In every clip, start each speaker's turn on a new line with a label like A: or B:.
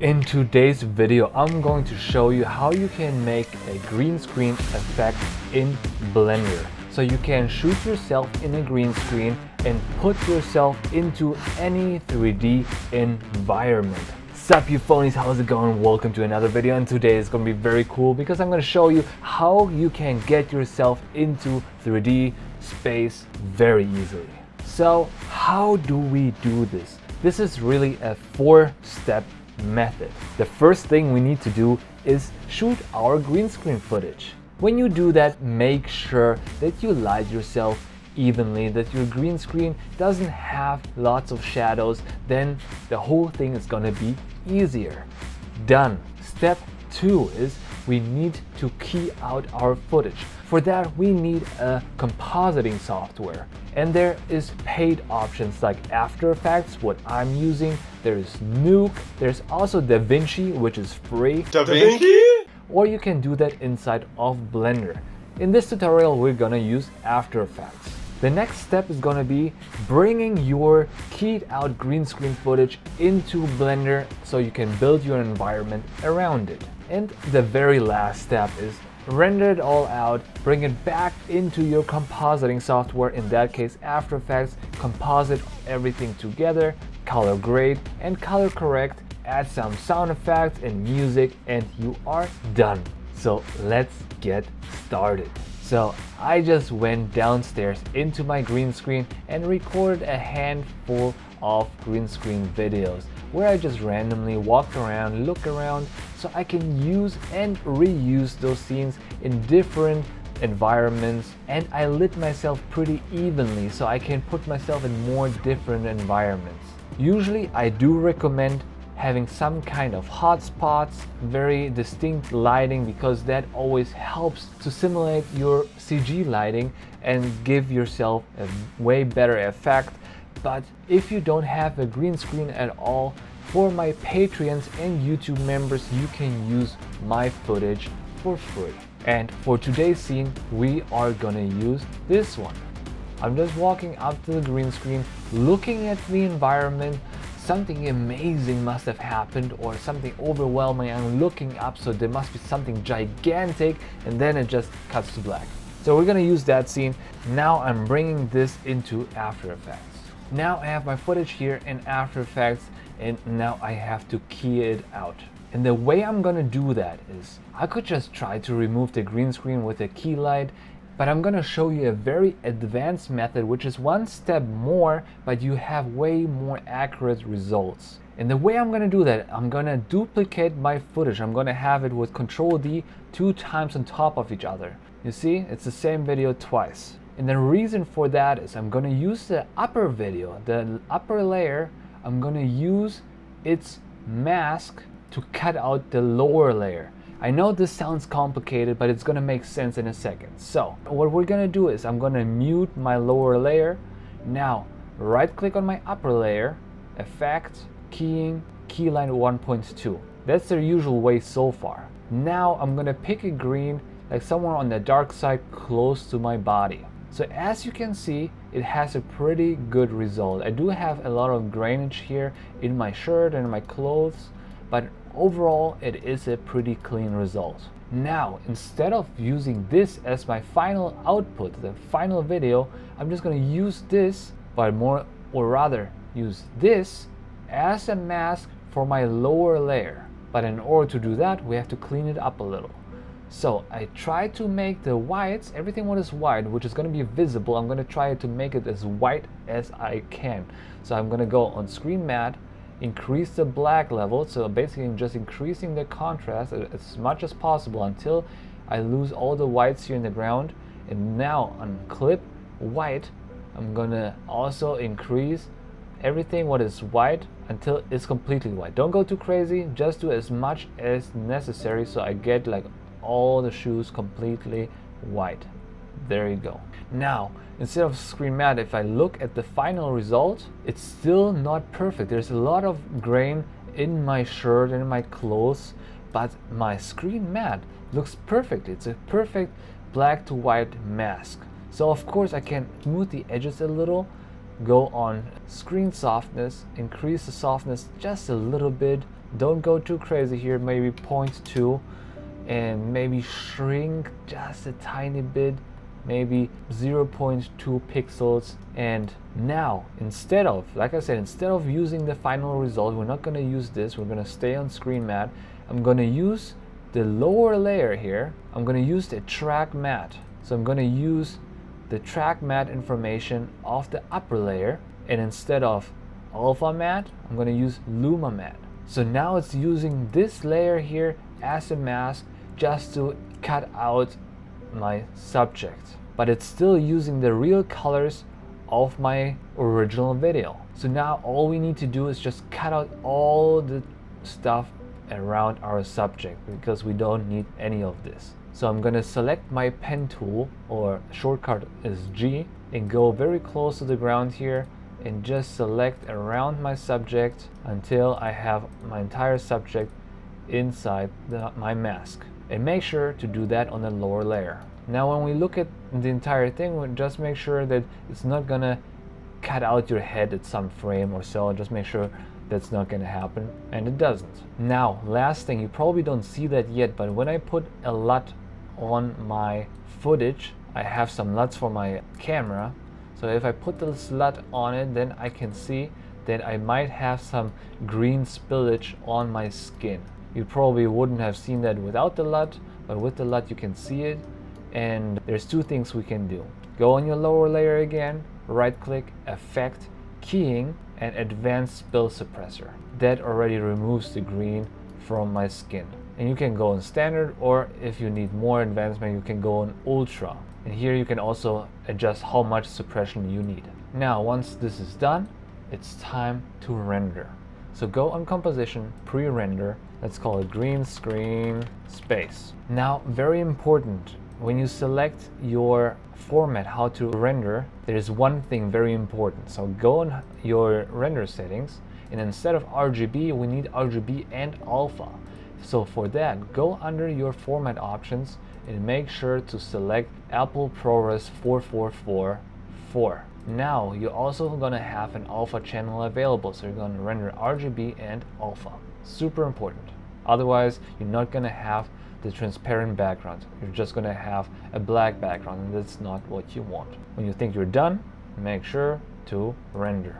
A: In today's video, I'm going to show you how you can make a green screen effect in Blender. So you can shoot yourself in a green screen and put yourself into any 3D environment. Sup you phonies, how's it going? Welcome to another video, and today is going to be very cool because I'm going to show you how you can get yourself into 3D space very easily. So how do we do this? This is really a 4-step method. The first thing we need to do is shoot our green screen footage. When you do that, make sure that you light yourself evenly, that your green screen doesn't have lots of shadows, then the whole thing is gonna be easier. Done. Step 2 is we need to key out our footage. For that, we need a compositing software. And there is paid options like Aftereffects, what I'm using. There's Nuke. There's also DaVinci, which is free.
B: DaVinci?
A: Or you can do that inside of Blender. In this tutorial, we're gonna use Aftereffects. The next step is gonna be bringing your keyed out green screen footage into Blender so you can build your environment around it. And the very last step is render it all out, bring it back into your compositing software, in that case After Effects, composite everything together, color grade and color correct, add some sound effects and music, and you are done. So let's get started. So I just went downstairs into my green screen and recorded a handful of green screen videos where I just randomly walked around, look around, so I can use and reuse those scenes in different environments, and I lit myself pretty evenly so I can put myself in more different environments. Usually I do recommend having some kind of hotspots, very distinct lighting, because that always helps to simulate your CG lighting and give yourself a way better effect. But if you don't have a green screen at all, for my Patreons and YouTube members, you can use my footage for free. And for today's scene, we are gonna use this one. I'm just walking up to the green screen, looking at the environment. Something amazing must have happened, or something overwhelming. I'm looking up, so there must be something gigantic, and then it just cuts to black. So we're gonna use that scene. Now I'm bringing this into After Effects. Now I have my footage here in After Effects, and now I have to key it out. And the way I'm gonna do that is, I could just try to remove the green screen with a key light, but I'm gonna show you a very advanced method, which is one step more, but you have way more accurate results. And the way I'm gonna do that, I'm gonna duplicate my footage. I'm gonna have it with Control D 2 times on top of each other. You see, it's the same video twice. And the reason for that is I'm gonna use the upper video, the upper layer, I'm gonna use its mask to cut out the lower layer. I know this sounds complicated, but it's gonna make sense in a second. So what we're gonna do is I'm gonna mute my lower layer. Now right click on my upper layer, Effect, Keying, Keyline 1.2. That's the usual way so far. Now I'm gonna pick a green, like somewhere on the dark side close to my body. So as you can see, it has a pretty good result. I do have a lot of grainage here in my shirt and my clothes, but overall it is a pretty clean result. Now, instead of using this as my final output, the final video, I'm just going to use this, but rather use this as a mask for my lower layer. But in order to do that, we have to clean it up a little. So I try to make the whites, everything what is white, which is going to be visible, I'm going to try to make it as white as I can. So I'm going to go on Screen Matte, increase the black level, so basically I'm just increasing the contrast as much as possible until I lose all the whites here in the ground. And now on Clip White, I'm gonna also increase everything what is white until it's completely white. Don't go too crazy, just do as much as necessary so I get like all the shoes completely white. There you go. Now, instead of Screen Matte, if I look at the final result, it's still not perfect. There's a lot of grain in my shirt and in my clothes, but my Screen Matte looks perfect. It's a perfect black to white mask. So of course I can smooth the edges a little, go on Screen Softness, increase the softness just a little bit, Don't go too crazy here, maybe 0.2, and maybe shrink just a tiny bit, maybe 0.2 pixels. And now, instead of, like I said, instead of using the final result, we're not going to use this, we're going to stay on screen matte. I'm going to use the lower layer here. I'm going to use the track matte. So I'm going to use the track matte information of the upper layer, and instead of alpha matte, I'm going to use luma matte. So now it's using this layer here as a mask just to cut out my subject, but it's still using the real colors of my original video. So now all we need to do is just cut out all the stuff around our subject, because we don't need any of this. So I'm going to select my pen tool, or shortcut is G, and go very close to the ground here and just select around my subject until I have my entire subject inside my mask. And make sure to do that on the lower layer. Now when we look at the entire thing, we'll just make sure that it's not gonna cut out your head at some frame or so. Just make sure that's not gonna happen, and it doesn't. Now, last thing, you probably don't see that yet, but when I put a LUT on my footage, I have some LUTs for my camera. So if I put this LUT on it, then I can see that I might have some green spillage on my skin. You probably wouldn't have seen that without the LUT, but with the LUT you can see it. And there's two things we can do. Go on your lower layer again, right click, Effect, Keying, and Advanced Spill Suppressor. That already removes the green from my skin. And you can go on standard, or if you need more advancement, you can go on ultra. And here you can also adjust how much suppression you need. Now, once this is done, it's time to render. So go on Composition, Pre-Render. Let's call it Green Screen Space. Now, very important, when you select your format, how to render, there's one thing very important. So go on your render settings, and instead of RGB, we need RGB and alpha. So for that, go under your format options and make sure to select Apple ProRes 4444. Now you're also going to have an alpha channel available, so you're going to render RGB and alpha. Super important. Otherwise, you're not going to have the transparent background. You're just going to have a black background, and that's not what you want. When you think you're done, make sure to render.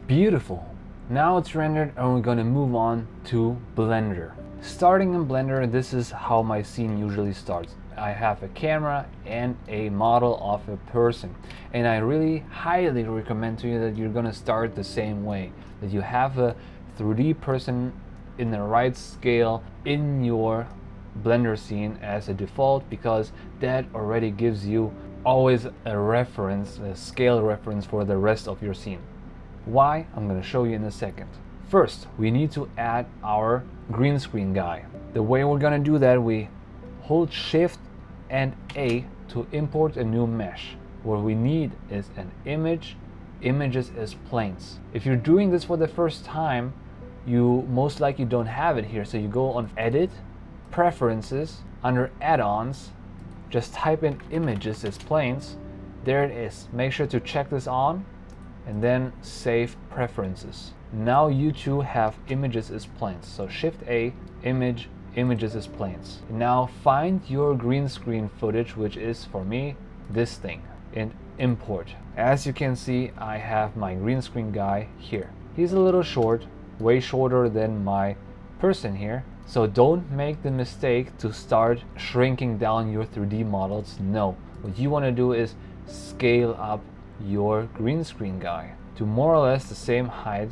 A: Beautiful. Now it's rendered, and we're going to move on to Blender. Starting in Blender, this is how my scene usually starts. I have a camera and a model of a person, and I really highly recommend to you that you're gonna start the same way, that you have a 3D person in the right scale in your Blender scene as a default, because that already gives you always a reference, a scale reference for the rest of your scene. Why? I'm gonna show you in a second. First, we need to add our green screen guy. The way we're gonna do that, we hold Shift and A to import a new mesh. What we need is an image, images as planes. If you're doing this for the first time, you most likely don't have it here. So you go on Edit, Preferences, under Add-ons, just type in images as planes. There it is. Make sure to check this on, and then Save Preferences. Now you two have images as planes. So Shift A, Image, images as planes. Now find your green screen footage, which is for me this thing, and import. As you can see, I have my green screen guy here. He's a little short, way shorter than my person here. So don't make the mistake to start shrinking down your 3D models. No, what you want to do is scale up your green screen guy to more or less the same height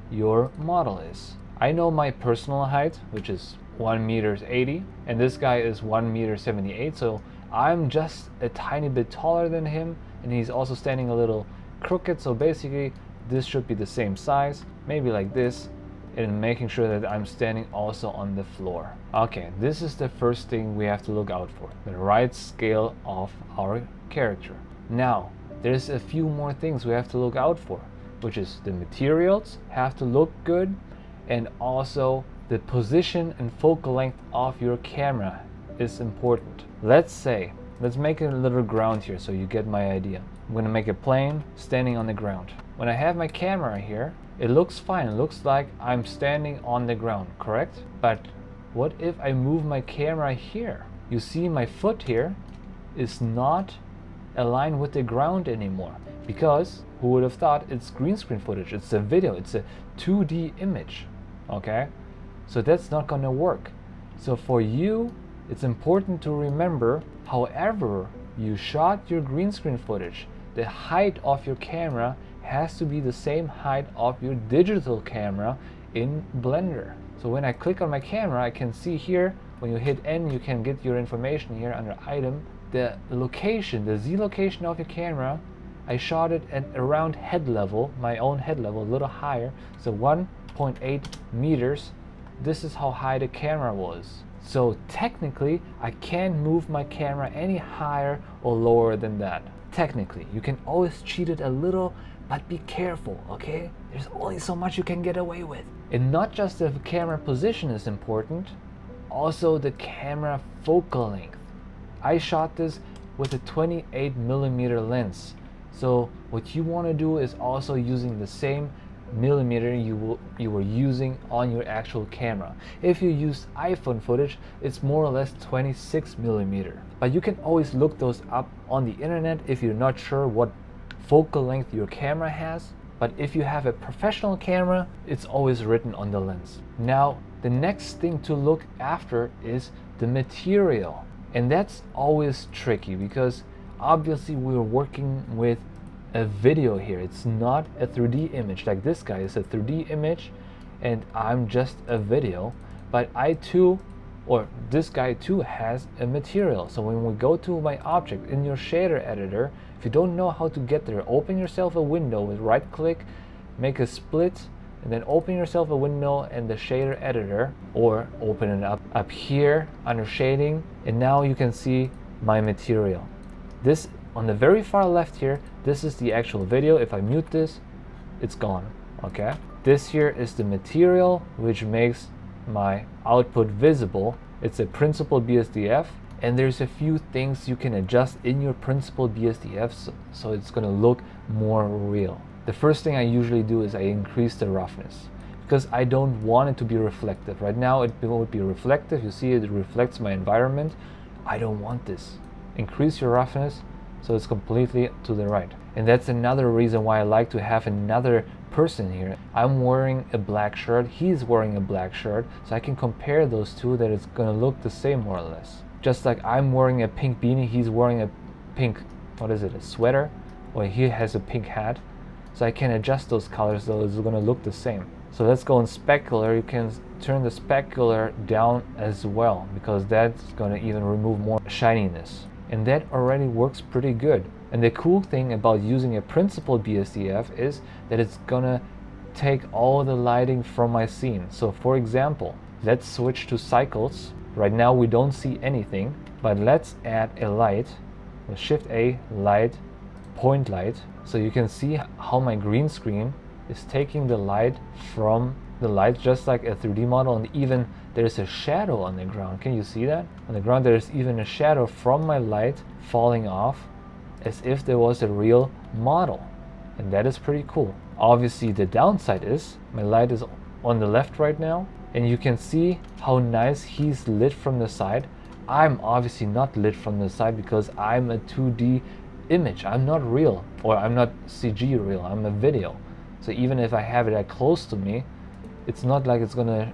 A: your model is. I know my personal height, which is 1.80 m, and this guy is 1.78 m, so I'm just a tiny bit taller than him, and he's also standing a little crooked, so basically this should be the same size, maybe like this, and making sure that I'm standing also on the floor. Okay, this is the first thing we have to look out for, the right scale of our character. Now, there's a few more things we have to look out for, which is the materials have to look good, and also the position and focal length of your camera is important. Let's make a little ground here so you get my idea. I'm going to make a plane standing on the ground. When I have my camera here, It looks fine, it looks like I'm standing on the ground, correct? But what if I move my camera here? You see my foot here is not aligned with the ground anymore, because who would have thought it's green screen footage, it's a video, it's a 2D image, okay? So that's not gonna work. So for you, it's important to remember, however you shot your green screen footage, the height of your camera has to be the same height of your digital camera in Blender. So when I click on my camera, I can see here, when you hit N, you can get your information here under item, the location, the Z location of your camera. I shot it at around head level, my own head level, a little higher, so 1.8 meters. This is how high the camera was. So technically, I can't move my camera any higher or lower than that. Technically, you can always cheat it a little, but be careful, okay? There's only so much you can get away with. And not just the camera position is important, also the camera focal length. I shot this with a 28mm lens. So what you want to do is also using the same millimeter you were using on your actual camera. If you use iPhone footage, it's more or less 26mm. But you can always look those up on the internet if you're not sure what focal length your camera has. But if you have a professional camera, it's always written on the lens. Now, the next thing to look after is the material. And that's always tricky because obviously we're working with a video here. It's not a 3D image. Like this guy is a 3D image and I'm just a video. But I too, or this guy too, has a material. So when we go to my object in your shader editor, if you don't know how to get there, open yourself a window with right click, make a split, and then open yourself a window in the shader editor, or open it up here under shading, and now you can see my material. This on the very far left here, this is the actual video. If I mute this, it's gone, okay? This here is the material which makes my output visible. It's a principal BSDF, and there's a few things you can adjust in your principal BSDF so it's gonna look more real. The first thing I usually do is I increase the roughness because I don't want it to be reflective. Right now it would be reflective. You see it reflects my environment. I don't want this. Increase your roughness so it's completely to the right. And that's another reason why I like to have another person here. I'm wearing a black shirt, he's wearing a black shirt, so I can compare those two, that it's gonna look the same more or less. Just like I'm wearing a pink beanie, he's wearing a pink, what is it, a sweater? Or he has a pink hat. So I can adjust those colors so it's gonna look the same. So let's go in specular. You can turn the specular down as well because that's gonna even remove more shininess. And that already works pretty good. And the cool thing about using a principal BSDF is that it's gonna take all the lighting from my scene. So for example, let's switch to cycles. Right now we don't see anything, but let's add a light with Shift A, light, point light. So you can see how my green screen is taking the light from the light, just like a 3D model, and even there's a shadow on the ground. Can you see that? On the ground there's even a shadow from my light falling off as if there was a real model, and that is pretty cool. Obviously the downside is my light is on the left right now, and you can see how nice he's lit from the side. I'm obviously not lit from the side because I'm a 2D image. I'm not real, or I'm not CG real, I'm a video. So even if I have it that close to me, it's not like it's gonna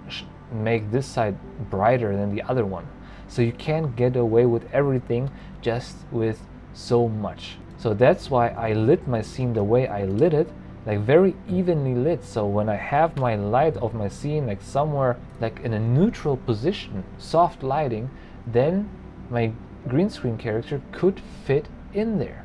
A: make this side brighter than the other one. So you can't get away with everything just with so much. So that's why I lit my scene the way I lit it, like very evenly lit. So when I have my light of my scene like somewhere like in a neutral position, soft lighting, then my green screen character could fit in there,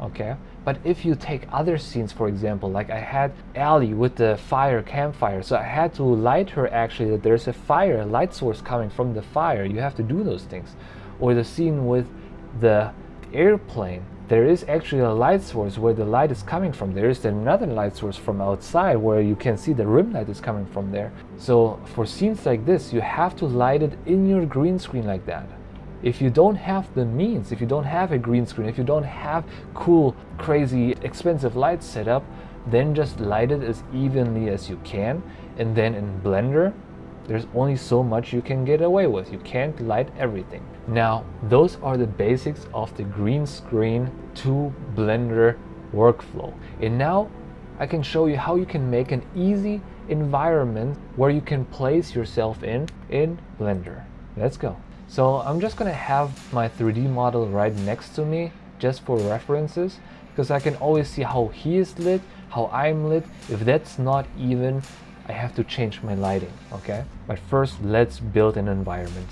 A: okay? But if you take other scenes, for example, like I had Ellie with the campfire, so I had to light her actually that there's a fire, light source coming from the fire. You have to do those things. Or the scene with the airplane, there is actually a light source where the light is coming from. There is another light source from outside where you can see the rim light is coming from there. So for scenes like this, you have to light it in your green screen like that. If you don't have the means, if you don't have a green screen, if you don't have cool, crazy, expensive lights set up, then just light it as evenly as you can. And then in Blender, there's only so much you can get away with. You can't light everything. Now, those are the basics of the green screen to Blender workflow. And now I can show you how you can make an easy environment where you can place yourself in Blender. Let's go. So I'm just gonna have my 3D model right next to me just for references, because I can always see how he is lit, how I'm lit. If that's not even, I have to change my lighting, okay? But first, let's build an environment.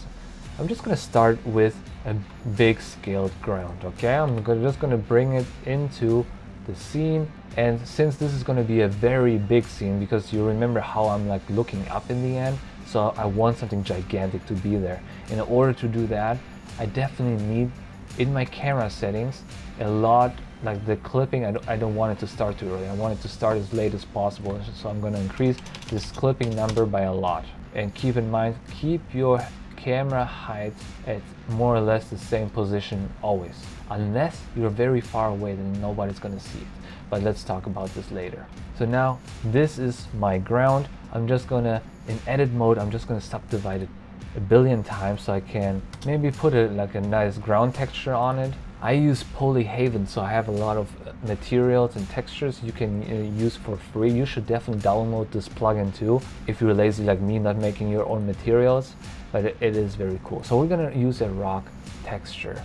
A: I'm just gonna start with a big scaled ground, okay? I'm just gonna bring it into the scene. And since this is gonna be a very big scene, because you remember how I'm like looking up in the end, so I want something gigantic to be there. In order to do that, I definitely need, in my camera settings, a lot, like the clipping, I don't want it to start too early. I want it to start as late as possible. So I'm gonna increase this clipping number by a lot. And keep in mind, keep your camera height at more or less the same position always. Unless you're very far away, then nobody's gonna see it. But let's talk about this later. So now this is my ground. I'm just gonna, in edit mode, I'm just gonna subdivide it a billion times so I can maybe put like a nice ground texture on it. I use Polyhaven, so I have a lot of materials and textures you can use for free. You should definitely download this plugin too if you're lazy like me, not making your own materials, but it is very cool. So we're gonna use a rock texture,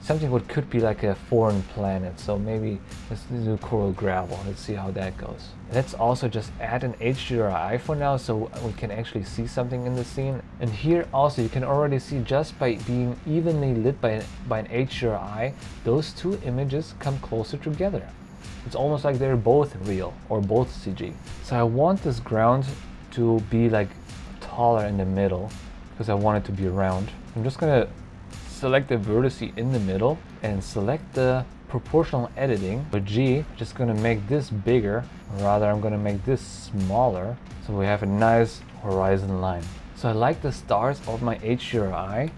A: something what could be like a foreign planet. So maybe let's do coral gravel. Let's see how that goes. Let's also just add an HDRI for now so we can actually see something in the scene. And here also you can already see, just by being evenly lit by an HDRI, those two images come closer together. It's almost like they're both real or both CG. So I want this ground to be like taller in the middle because I want it to be round. I'm just gonna select the vertex in the middle and select the proportional editing. With G, just gonna make this bigger, or rather I'm gonna make this smaller, so we have a nice horizon line. So I like the stars of my HDRI.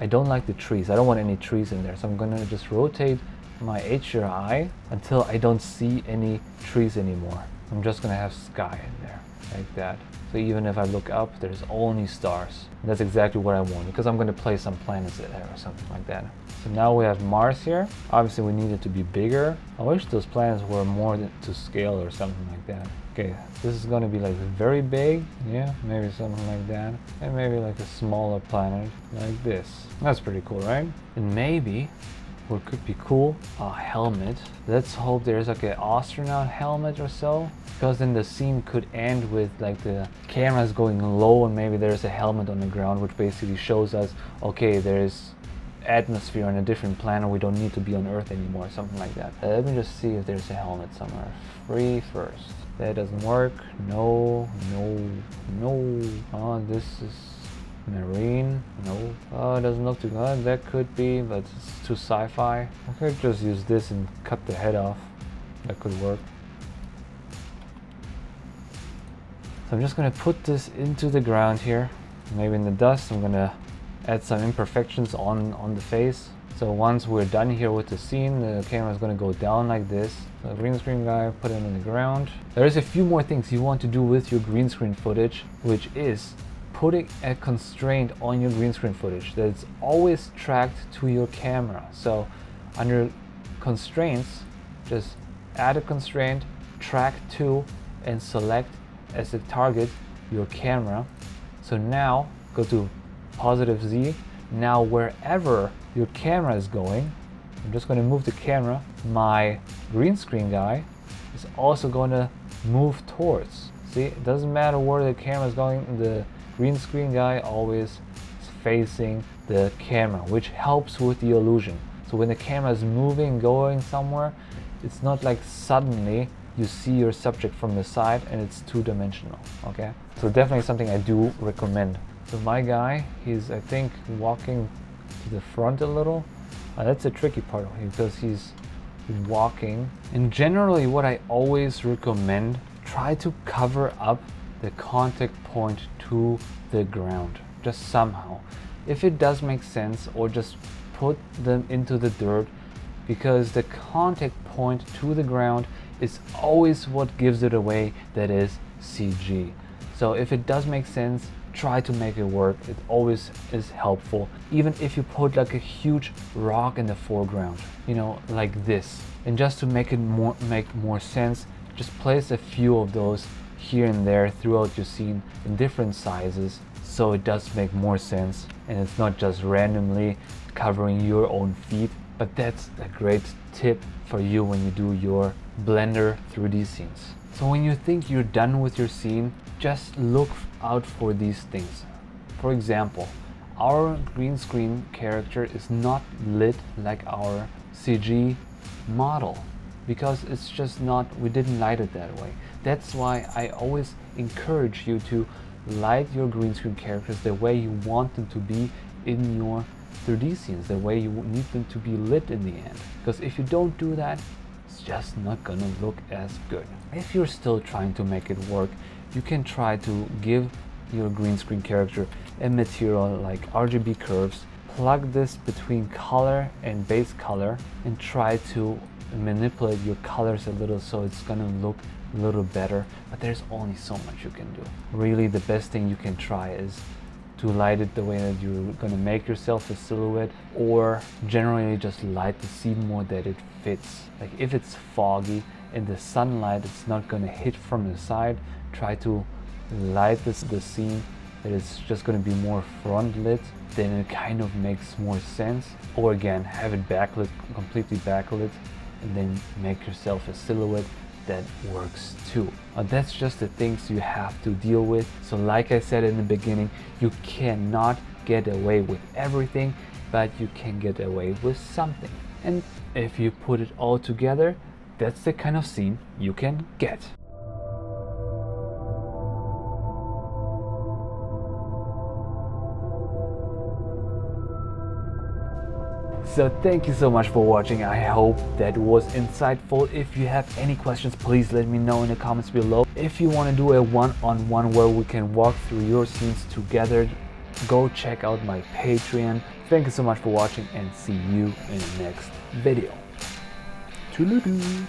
A: I don't like the trees. I don't want any trees in there, so I'm gonna just rotate my HDRI until I don't see any trees anymore. I'm just gonna have sky in there, like that. So even if I look up, there's only stars. And that's exactly what I want, because I'm gonna place some planets in there or something like that. So now we have Mars here. Obviously we need it to be bigger. I wish those planets were more to scale or something like that. Okay, this is gonna be like very big. Yeah, maybe something like that. And maybe like a smaller planet like this. That's pretty cool, right? And maybe what could be cool, a helmet. Let's hope there's like an astronaut helmet or so, because then the scene could end with like the cameras going low and maybe there's a helmet on the ground, which basically shows us, okay, there's atmosphere on a different planet, we don't need to be on Earth anymore, something like that. Let me just see if there's a helmet somewhere. Free first. That doesn't work. No, no, no. Oh, this is marine. No. Oh, it doesn't look too good. That could be, but it's too sci-fi. I could just use this and cut the head off. That could work. So I'm just gonna put this into the ground here. Maybe in the dust, I'm gonna add some imperfections on the face. So once we're done here with the scene, the camera is gonna go down like this. So green screen guy, put him in the ground. There's a few more things you want to do with your green screen footage, which is putting a constraint on your green screen footage that's always tracked to your camera. So under constraints, just add a constraint, track to, and select as a target your camera. So now go to positive Z. Now wherever your camera is going, I'm just going to move the camera. My green screen guy is also going to move towards. See, it doesn't matter where the camera is going, the green screen guy always is facing the camera, which helps with the illusion. So when the camera is moving, going somewhere, it's not like suddenly you see your subject from the side and it's two-dimensional, okay? So definitely something I do recommend. So my guy, he's, I think, walking to the front a little. That's a tricky part because he's walking. And generally what I always recommend, try to cover up the contact point to the ground, just somehow. If it does make sense, or just put them into the dirt, because the contact point to the ground is always what gives it away, that is CG. So if it does make sense, try to make it work. It always is helpful. Even if you put like a huge rock in the foreground, you know, like this. And just to make it make more sense, just place a few of those here and there throughout your scene in different sizes, so it does make more sense and it's not just randomly covering your own feet. But that's a great tip for you when you do your Blender 3D scenes. So when you think you're done with your scene, just look out for these things. For example, our green screen character is not lit like our CG model because it's just not, we didn't light it that way. That's why I always encourage you to light your green screen characters the way you want them to be in your 3D scenes, the way you need them to be lit in the end. Because if you don't do that, it's just not gonna look as good. If you're still trying to make it work, you can try to give your green screen character a material like RGB curves, plug this between color and base color, and try to manipulate your colors a little so it's gonna look a little better. But there's only so much you can do. Really, the best thing you can try is to light it the way that you're gonna make yourself a silhouette, or generally just light the scene more that it fits. Like if it's foggy and the sunlight it's not gonna hit from the side, try to light the scene that it's just gonna be more front lit, then it kind of makes more sense. Or again, have it backlit, completely backlit, and then make yourself a silhouette that works too. That's just the things you have to deal with. So like I said in the beginning, you cannot get away with everything, but you can get away with something. And if you put it all together, that's the kind of scene you can get. So thank you so much for watching. I hope that was insightful. If you have any questions, please let me know in the comments below. If you want to do a one-on-one where we can walk through your scenes together, go check out my Patreon. Thank you so much for watching and see you in the next video. Toodaloo.